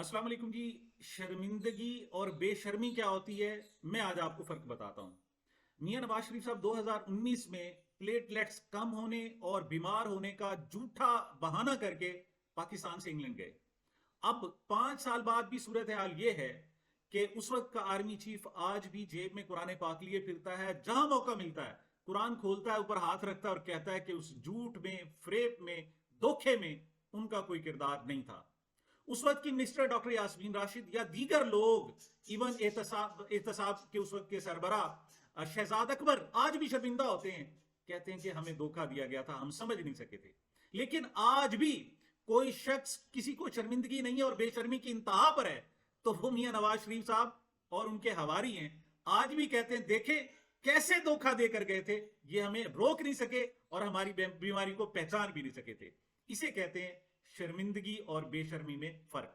अस्सलाम वालेकुम जी। शर्मिंदगी और बेशर्मी क्या होती है, मैं आज आपको फर्क बताता हूं। मियां नवाज शरीफ साहब 2019 में प्लेटलेट्स कम होने और बीमार होने का झूठा बहाना करके पाकिस्तान से इंग्लैंड गए। अब 5 साल बाद भी सूरत हाल यह है कि उस वक्त का आर्मी चीफ आज भी जेब में कुरान पाक लिए फिरता है। जहां मौका मिलता है कुरान खोलता है, ऊपर हाथ रखता है और कहता है कि उस झूठ में, फ्रेब में, धोखे में उनका कोई किरदार नहीं था। उस वक्त की मिनिस्टर डॉक्टर यास्मीन राशिद या दीगर लोग, इवन एहतसाब के उस वक्त के सरबरा शहजाद अकबर आज भी शर्मिंदा होते हैं, कहते हैं कि हमें धोखा दिया गया था, हम समझ नहीं सके थे। लेकिन आज भी कोई शख्स किसी को शर्मिंदगी नहीं है और बेशर्मी की इंतहा पर है तो वो मियां नवाज शरीफ साहब और उनके हवारी हैं। आज भी कहते हैं देखें कैसे धोखा देकर गए थे, ये हमें रोक नहीं सके और हमारी बीमारी को पहचान भी नहीं सके थे। इसे कहते हैं शर्मिंदगी और बेशर्मी में फर्क।